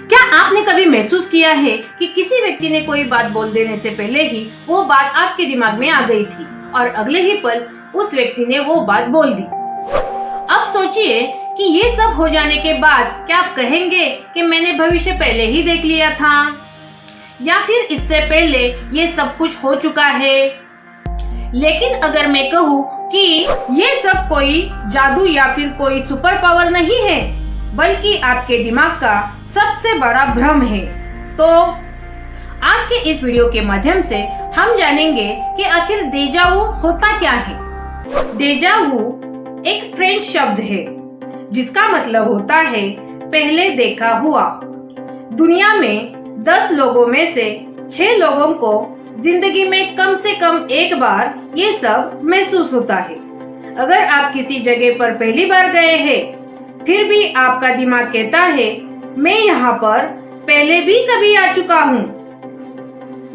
क्या आपने कभी महसूस किया है कि किसी व्यक्ति ने कोई बात बोल देने से पहले ही वो बात आपके दिमाग में आ गई थी और अगले ही पल उस व्यक्ति ने वो बात बोल दी। अब सोचिए कि ये सब हो जाने के बाद क्या आप कहेंगे कि मैंने भविष्य पहले ही देख लिया था, या फिर इससे पहले ये सब कुछ हो चुका है। लेकिन अगर मैं कहूँ कि ये सब कोई जादू या फिर कोई सुपर पावर नहीं है, बल्कि आपके दिमाग का सबसे बड़ा भ्रम है, तो आज के इस वीडियो के माध्यम से हम जानेंगे कि आखिर डेजा वू होता क्या है। डेजा वू एक फ्रेंच शब्द है जिसका मतलब होता है पहले देखा हुआ। दुनिया में 10 लोगों में से 6 लोगों को जिंदगी में कम से कम एक बार ये सब महसूस होता है। अगर आप किसी जगह पर पहली बार गए हैं, फिर भी आपका दिमाग कहता है मैं यहाँ पर पहले भी कभी आ चुका हूँ,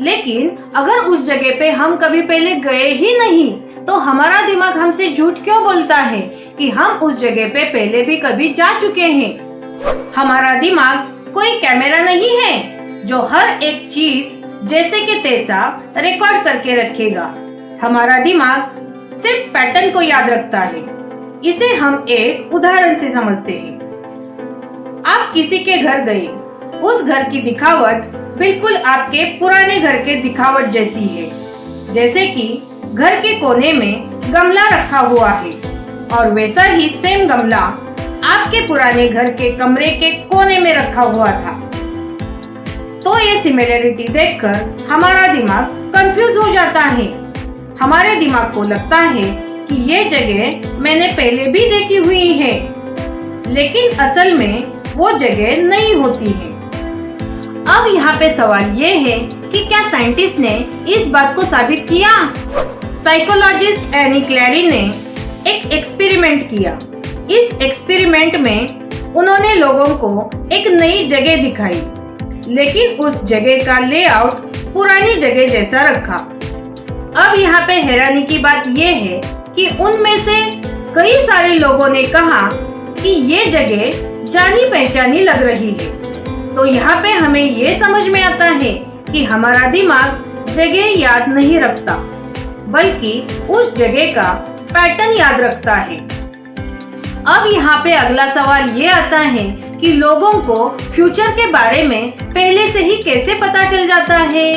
लेकिन अगर उस जगह पे हम कभी पहले गए ही नहीं, तो हमारा दिमाग हमसे झूठ क्यों बोलता है कि हम उस जगह पे पहले भी कभी जा चुके हैं। हमारा दिमाग कोई कैमरा नहीं है जो हर एक चीज जैसे कि तैसा रिकॉर्ड करके रखेगा। हमारा दिमाग सिर्फ पैटर्न को याद रखता है। इसे हम एक उदाहरण से समझते हैं। आप किसी के घर गए, उस घर की दिखावट बिल्कुल आपके पुराने घर के दिखावट जैसी है। जैसे कि घर के कोने में गमला रखा हुआ है और वैसा ही सेम गमला आपके पुराने घर के कमरे के कोने में रखा हुआ था। तो ये सिमिलरिटी देखकर हमारा दिमाग कंफ्यूज हो जाता है। हमारे दिमाग को लगता है कि ये जगह मैंने पहले भी देखी हुई है, लेकिन असल में वो जगह नहीं होती है। अब यहाँ पे सवाल ये है कि क्या साइंटिस्ट ने इस बात को साबित किया? साइकोलॉजिस्ट एनी क्लेरी ने एक एक्सपेरिमेंट किया। इस एक्सपेरिमेंट में उन्होंने लोगों को एक नई जगह दिखाई, लेकिन उस जगह का लेआउट पुरानी जगह जैसा रखा। अब यहाँ पे हैरानी की बात ये है कि उनमें से कई सारे लोगों ने कहा कि ये जगह जानी पहचानी लग रही है। तो यहाँ पे हमें ये समझ में आता है कि हमारा दिमाग जगह याद नहीं रखता, बल्कि उस जगह का पैटर्न याद रखता है। अब यहाँ पे अगला सवाल ये आता है कि लोगों को फ्यूचर के बारे में पहले से ही कैसे पता चल जाता है?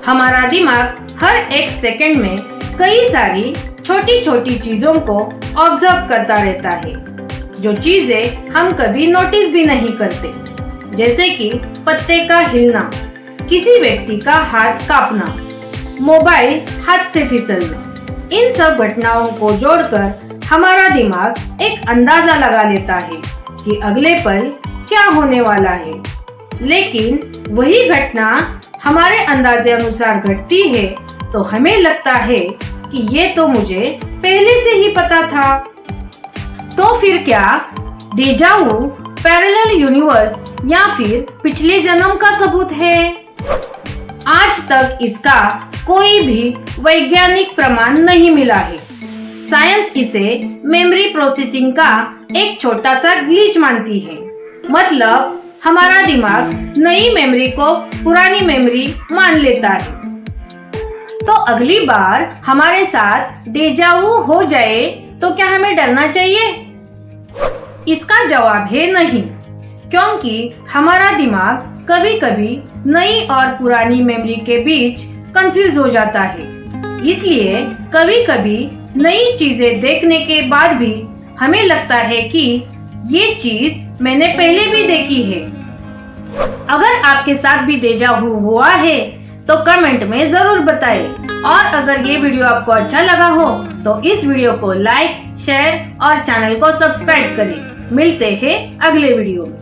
हमारा दिमाग हर एक सेकंड में कई सारी छोटी छोटी चीजों को ऑब्जर्व करता रहता है, जो चीजें हम कभी नोटिस भी नहीं करते, जैसे कि पत्ते का हिलना, किसी व्यक्ति का हाथ कांपना, मोबाइल हाथ से फिसलना। इन सब घटनाओं को जोड़कर हमारा दिमाग एक अंदाजा लगा लेता है कि अगले पल क्या होने वाला है। लेकिन वही घटना हमारे अंदाजे अनुसार घटती है तो हमें लगता है कि ये तो मुझे पहले से ही पता था। तो फिर क्या डेजा वू पैरेलल यूनिवर्स या फिर पिछले जन्म का सबूत है? आज तक इसका कोई भी वैज्ञानिक प्रमाण नहीं मिला है। साइंस इसे मेमोरी प्रोसेसिंग का एक छोटा सा ग्लिच मानती है। मतलब हमारा दिमाग नई मेमोरी को पुरानी मेमोरी मान लेता है। तो अगली बार हमारे साथ डेजा वू हो जाए तो क्या हमें डरना चाहिए? इसका जवाब है नहीं, क्योंकि हमारा दिमाग कभी कभी नई और पुरानी मेमोरी के बीच कंफ्यूज हो जाता है। इसलिए कभी कभी नई चीजें देखने के बाद भी हमें लगता है कि ये चीज मैंने पहले भी देखी है। अगर आपके साथ भी डेजा वू हुआ है तो कमेंट में जरूर बताएं। और अगर ये वीडियो आपको अच्छा लगा हो तो इस वीडियो को लाइक, शेयर और चैनल को सब्सक्राइब करें। मिलते हैं अगले वीडियो में।